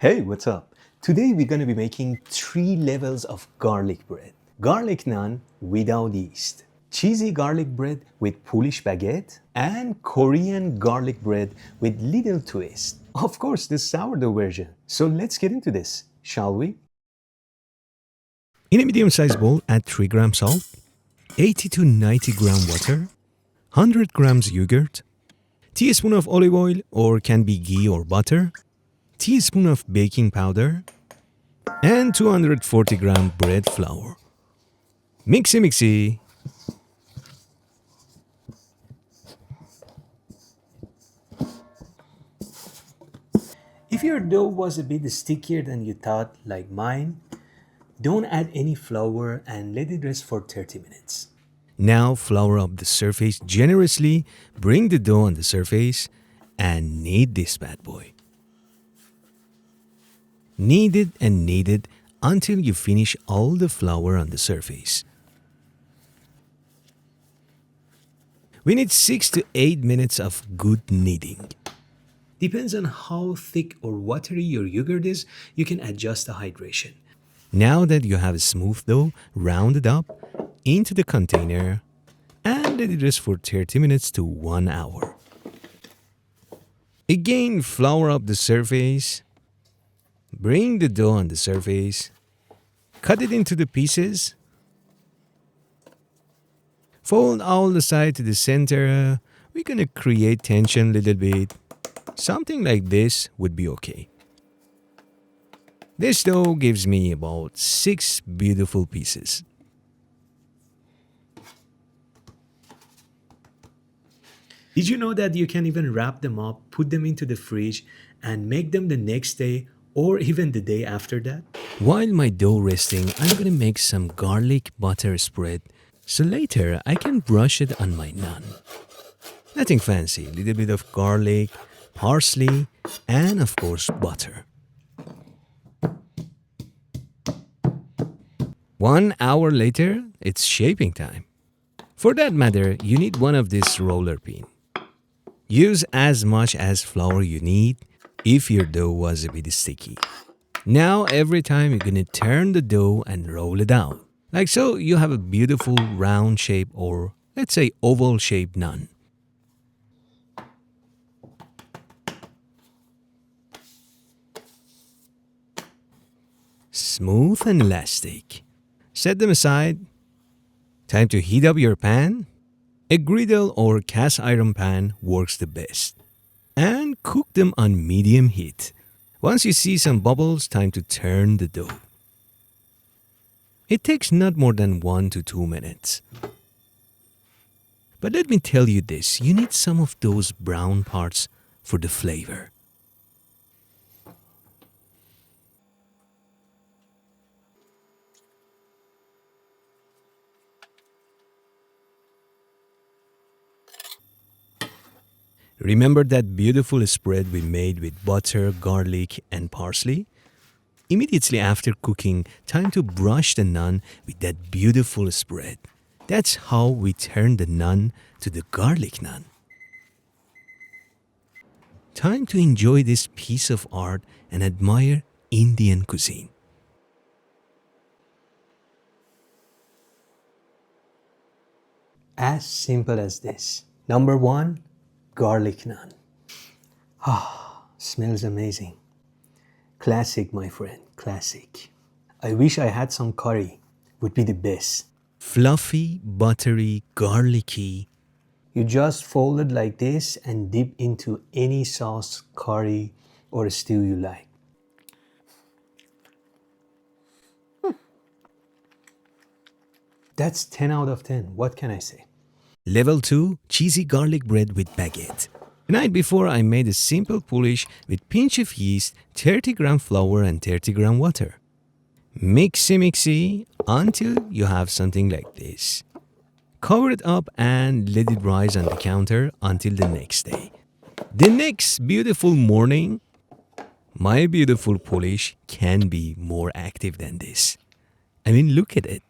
Hey, what's up? Today we're going to be making 3 levels of garlic bread. Garlic naan without yeast, cheesy garlic bread with Polish baguette, and Korean garlic bread with little twist. Of course, the sourdough version. So let's get into this, shall we? In a medium-sized bowl, add 3 grams salt, 80 to 90 gram water, 100 grams yogurt, teaspoon of olive oil or can be ghee or butter, teaspoon of baking powder, and 240 gram bread flour. Mixy. If your dough was a bit stickier than you thought, like mine, don't add any flour and let it rest for 30 minutes. Now flour up the surface generously, bring the dough on the surface, and knead this bad boy. Knead it and knead it until you finish all the flour on the surface. We need 6 to 8 minutes of good kneading. Depends on how thick or watery your yogurt is, you can adjust the hydration. Now that you have a smooth dough, round it up into the container and let it rest for 30 minutes to 1 hour. Again, flour up the surface. Bring the dough on the surface, cut it into the pieces, fold all the side to the center. We're gonna create tension a little bit. Something like this would be okay. This dough gives me about 6 beautiful pieces. Did you know that you can even wrap them up, put them into the fridge, and make them the next day or even the day after that? While my dough resting, I'm gonna make some garlic butter spread so later I can brush it on my naan. Nothing fancy, a little bit of garlic, parsley, and of course butter. 1 hour later, it's shaping time. For that matter, you need one of these roller pin. Use as much as flour you need if your dough was a bit sticky. Now every time you're gonna turn the dough and roll it out. Like so, you have a beautiful round shape or let's say oval shaped naan. Smooth and elastic. Set them aside. Time to heat up your pan. A griddle or cast iron pan works the best. And cook them on medium heat. Once you see some bubbles, time to turn the dough. It takes not more than 1 to 2 minutes. But let me tell you this, you need some of those brown parts for the flavor. Remember that beautiful spread we made with butter, garlic, and parsley? Immediately after cooking, time to brush the naan with that beautiful spread. That's how we turn the naan to the garlic naan. Time to enjoy this piece of art and admire Indian cuisine. As simple as this. Number 1, garlic naan. Smells amazing. Classic, my friend, classic. I wish I had some curry, would be the best. Fluffy, buttery, garlicky. You just fold it like this and dip into any sauce, curry, or stew you like. That's 10 out of 10. What can I say? Level 2, cheesy garlic bread with baguette. The night before, I made a simple Polish with pinch of yeast, 30 gram flour and 30 gram water. Mixy until you have something like this. Cover it up and let it rise on the counter until the next day. The next beautiful morning, my beautiful Polish can be more active than this. I mean, look at it.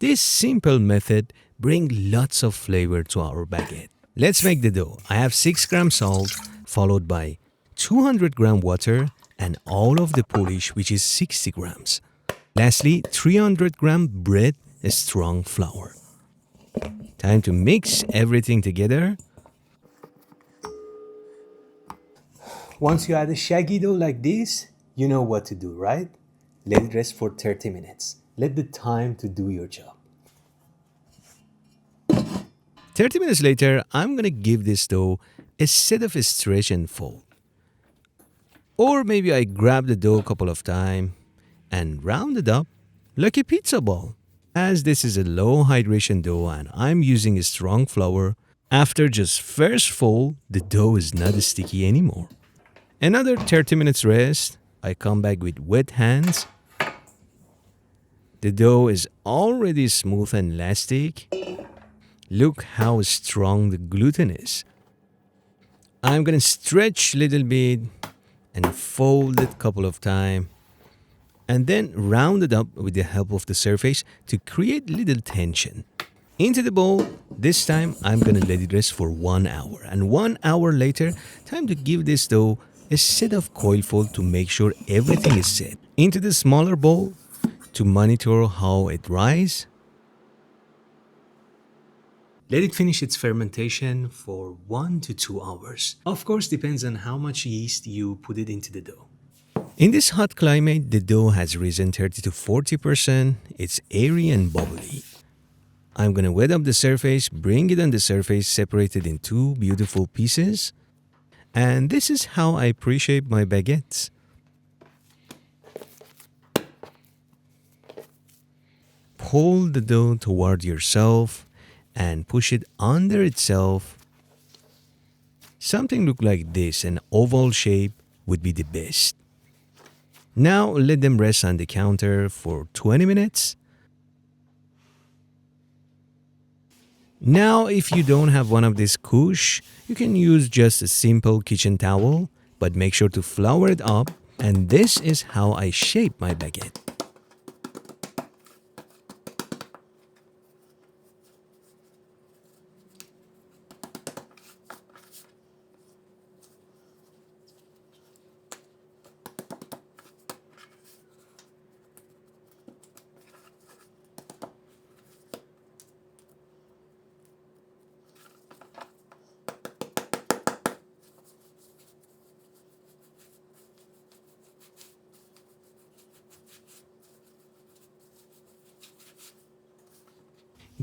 This simple method brings lots of flavor to our baguette. Let's make the dough. I have 6 grams salt followed by 200 gram water and all of the polish, which is 60 grams. Lastly, 300-gram bread, a strong flour. Time to mix everything together. Once you add a shaggy dough like this, you know what to do, right? Let it rest for 30 minutes. Let the time to do your job. 30 minutes later, I'm gonna give this dough a set of stretch and fold. Or maybe I grab the dough a couple of times and round it up like a pizza ball. As this is a low hydration dough and I'm using a strong flour, after just first fold, the dough is not sticky anymore. Another 30 minutes rest, I come back with wet hands. The dough is already smooth and elastic. Look how strong the gluten is. I'm gonna stretch a little bit and fold it a couple of times and then round it up with the help of the surface to create little tension. Into the bowl, this time I'm gonna let it rest for 1 hour, and 1 hour later, time to give this dough a set of coil fold to make sure everything is set. Into the smaller bowl to monitor how it rises. Let it finish its fermentation for 1 to 2 hours. Of course, depends on how much yeast you put it into the dough. In this hot climate, the dough has risen 30 to 40%. It's airy and bubbly. I'm gonna wet up the surface, bring it on the surface, separate it in two beautiful pieces. And this is how I pre-shape my baguettes. Pull the dough toward yourself and push it under itself. Something look like this, an oval shape would be the best. Now let them rest on the counter for 20 minutes. Now if you don't have one of these couche, you can use just a simple kitchen towel, but make sure to flour it up, and this is how I shape my baguette.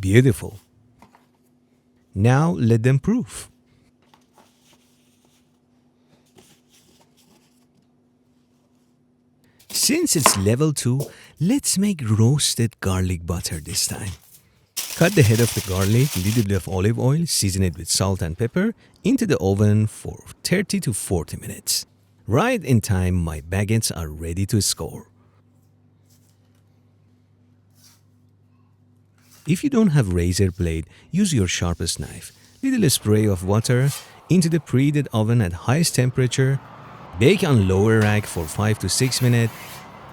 Beautiful. Now let them proof. Since it's level 2, let's make roasted garlic butter this time. Cut the head of the garlic, little bit of olive oil, season it with salt and pepper, into the oven for 30 to 40 minutes. Right in time, my baguettes are ready to score. If you don't have razor blade, use your sharpest knife. Little spray of water into the preheated oven at highest temperature. Bake on lower rack for 5 to 6 minutes.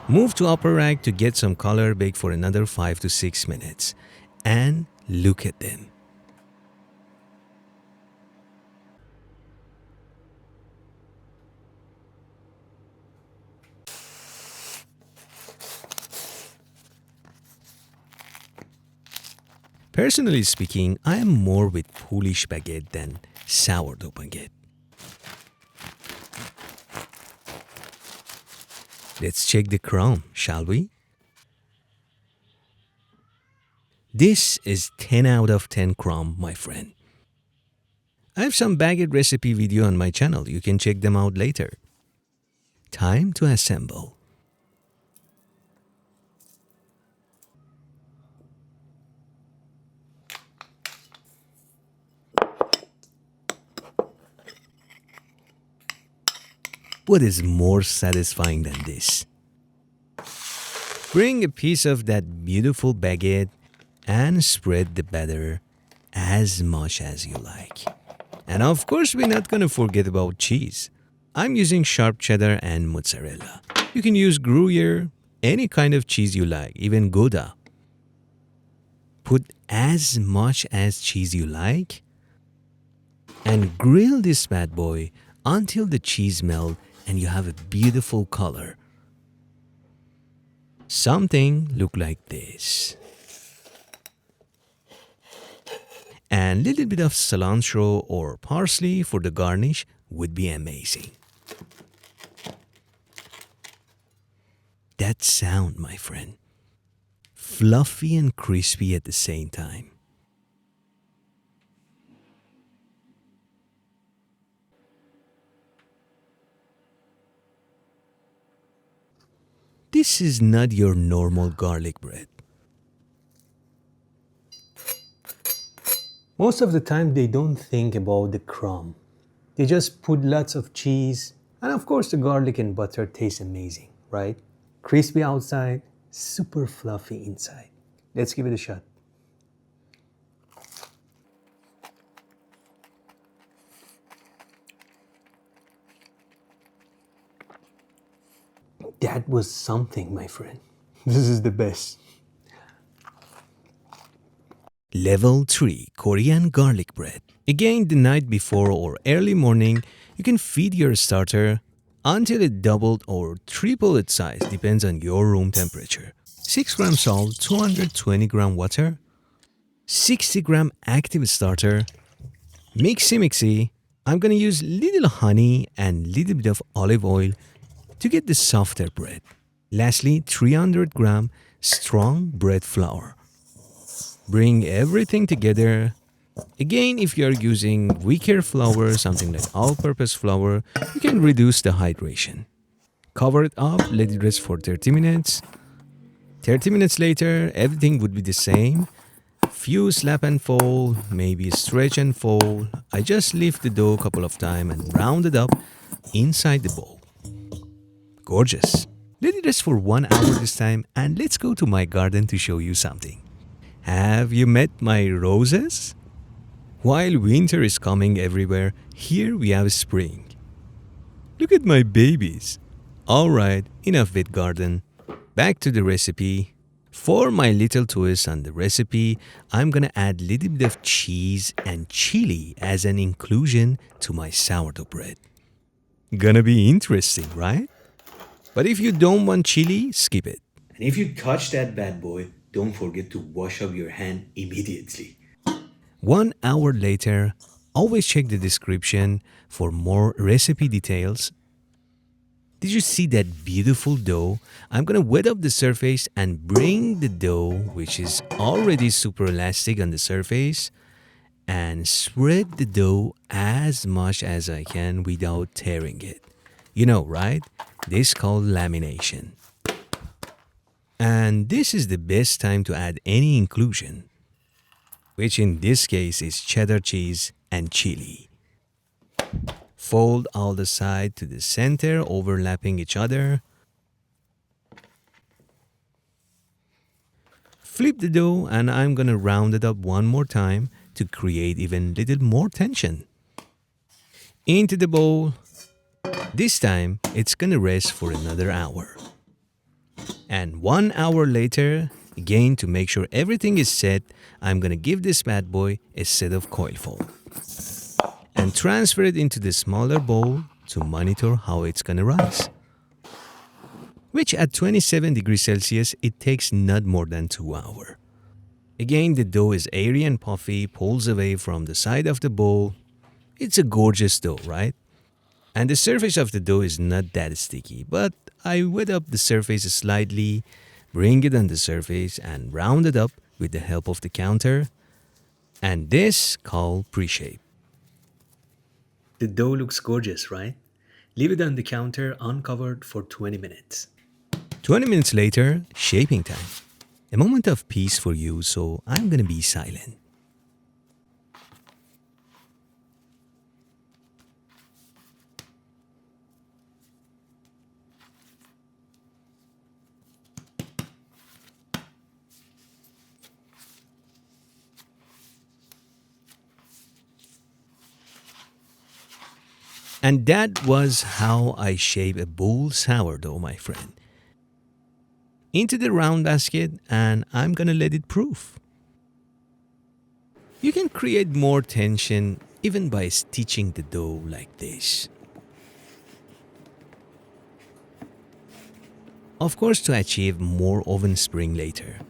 Move to upper rack to get some color. Bake for another 5 to 6 minutes. And look at them. Personally speaking, I am more with Polish baguette than sourdough baguette. Let's check the crumb, shall we? This is 10 out of 10 crumb, my friend. I have some baguette recipe video on my channel. You can check them out later. Time to assemble. What is more satisfying than this? Bring a piece of that beautiful baguette and spread the batter as much as you like. And of course, we're not gonna forget about cheese. I'm using sharp cheddar and mozzarella. You can use Gruyere, any kind of cheese you like, even Gouda. Put as much as cheese you like and grill this bad boy until the cheese melts and you have a beautiful color. Something look like this. And little bit of cilantro or parsley for the garnish would be amazing. That sound, my friend. Fluffy and crispy at the same time. This is not your normal garlic bread. Most of the time, they don't think about the crumb. They just put lots of cheese, and of course, the garlic and butter taste amazing, right? Crispy outside, super fluffy inside. Let's give it a shot. That was something, my friend. This is the best. Level 3 Korean garlic bread. Again, the night before or early morning, you can feed your starter until it doubled or tripled its size, depends on your room temperature. 6 gram salt, 220 gram water, 60 gram active starter, mixy. I'm gonna use little honey and little bit of olive oil to get the softer bread. Lastly, 300 gram strong bread flour. Bring everything together. Again, if you're using weaker flour, something like all-purpose flour, you can reduce the hydration. Cover it up, let it rest for 30 minutes. 30 minutes later, everything would be the same. Few slap and fold, maybe stretch and fold. I just lift the dough a couple of times and round it up inside the bowl. Gorgeous. Let it rest for 1 hour this time, and let's go to my garden to show you something. Have you met my roses? While winter is coming everywhere, here we have spring. Look at my babies. Alright, enough with garden. Back to the recipe. For my little twist on the recipe, I'm gonna add little bit of cheese and chili as an inclusion to my sourdough bread. Gonna be interesting, right? But if you don't want chili, skip it. And if you touch that bad boy, don't forget to wash up your hand immediately. 1 hour later, always check the description for more recipe details. Did you see that beautiful dough? I'm gonna wet up the surface and bring the dough, which is already super elastic on the surface, and spread the dough as much as I can without tearing it. You know, right? This is called lamination. And this is the best time to add any inclusion, which in this case is cheddar cheese and chili. Fold all the side to the center, overlapping each other. Flip the dough, and I'm gonna round it up one more time to create even little more tension. Into the bowl. This time, it's gonna rest for another hour. And 1 hour later, again to make sure everything is set, I'm gonna give this bad boy a set of coil fold. And transfer it into the smaller bowl to monitor how it's gonna rise. Which at 27 degrees Celsius, it takes not more than 2 hours. Again, the dough is airy and puffy, pulls away from the side of the bowl. It's a gorgeous dough, right? And the surface of the dough is not that sticky, but I wet up the surface slightly, bring it on the surface and round it up with the help of the counter. And this called pre-shape. The dough looks gorgeous, right? Leave it on the counter uncovered for 20 minutes. 20 minutes later, shaping time. A moment of peace for you, so I'm gonna be silent. And that was how I shape a bowl sourdough, my friend. Into the round basket, and I'm gonna let it proof. You can create more tension even by stitching the dough like this. Of course, to achieve more oven spring later.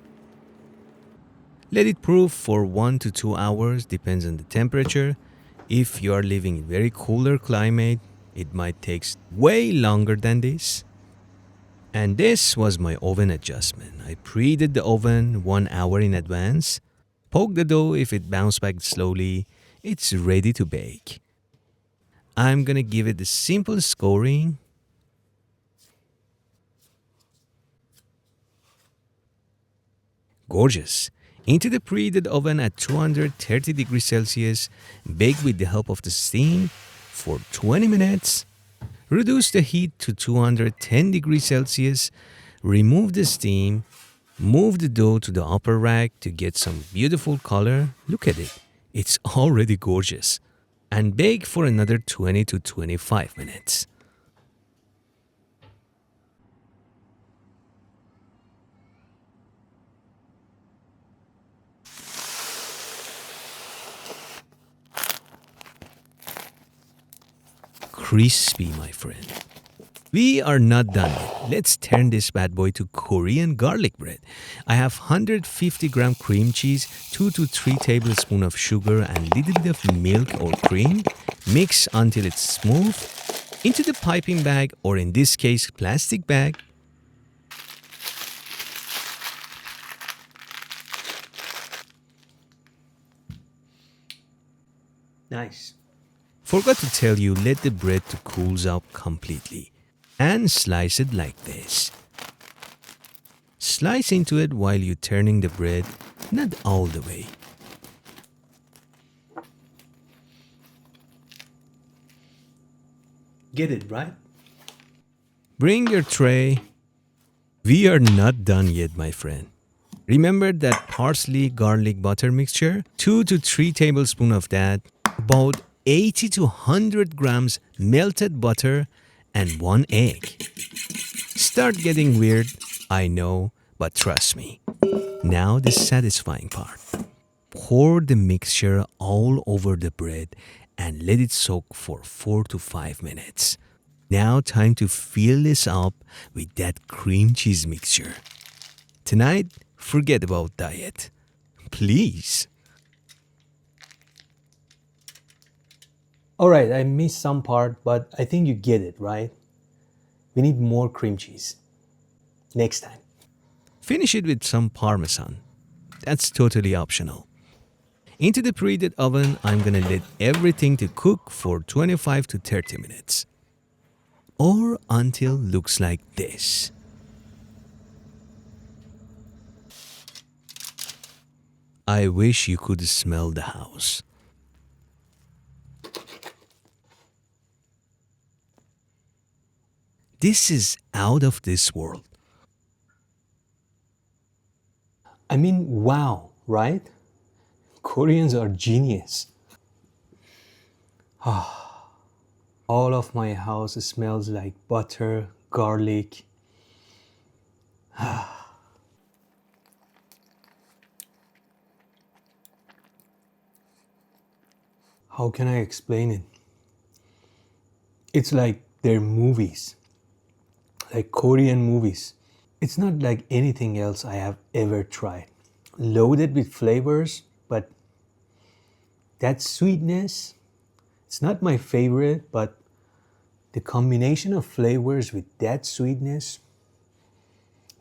Let it proof for 1 to 2 hours, depends on the temperature. If you are living in very cooler climate, it might take way longer than this. And this was my oven adjustment. I preheated the oven 1 hour in advance. Poke the dough. If it bounced back slowly, it's ready to bake. I'm gonna give it a simple scoring. Gorgeous. Into the preheated oven at 230 degrees Celsius. Bake with the help of the steam for 20 minutes. Reduce the heat to 210 degrees Celsius. Remove the steam. Move the dough to the upper rack to get some beautiful color. Look at it. It's already gorgeous. And bake for another 20 to 25 minutes. Crispy, my friend. We are not done yet. Let's turn this bad boy to Korean garlic bread. I have 150-gram cream cheese, 2 to 3 tablespoons of sugar, and little bit of milk or cream. Mix until it's smooth. Into the piping bag, or in this case, plastic bag. Nice. Forgot to tell you, let the bread to cools out completely. And slice it like this. Slice into it while you're turning the bread, not all the way. Get it, right? Bring your tray. We are not done yet, my friend. Remember that parsley garlic butter mixture? 2 to 3 tablespoons of that. About 80 to 100 grams melted butter and 1 egg. Start getting weird, I know, but trust me. Now the satisfying part. Pour the mixture all over the bread and let it soak for 4 to 5 minutes. Now time to fill this up with that cream cheese mixture. Tonight, forget about diet. Please. Alright, I missed some part, but I think you get it, right? We need more cream cheese. Next time. Finish it with some parmesan. That's totally optional. Into the preheated oven, I'm gonna let everything to cook for 25 to 30 minutes. Or until looks like this. I wish you could smell the house. This is out of this world. I mean, wow, right? Koreans are genius. All of my house smells like butter, garlic. How can I explain it? It's like they're movies, like Korean movies. It's not like anything else I have ever tried. Loaded with flavors, but that sweetness, it's not my favorite, but the combination of flavors with that sweetness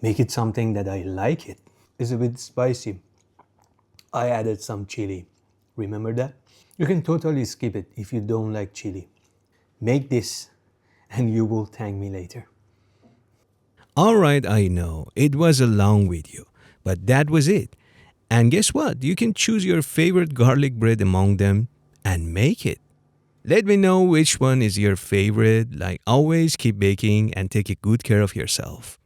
make it something that I like it. It's a bit spicy. I added some chili. Remember that? You can totally skip it if you don't like chili. Make this and you will thank me later. Alright, I know. It was a long video, but that was it. And guess what? You can choose your favorite garlic bread among them and make it. Let me know which one is your favorite. Like always, keep baking and take good care of yourself.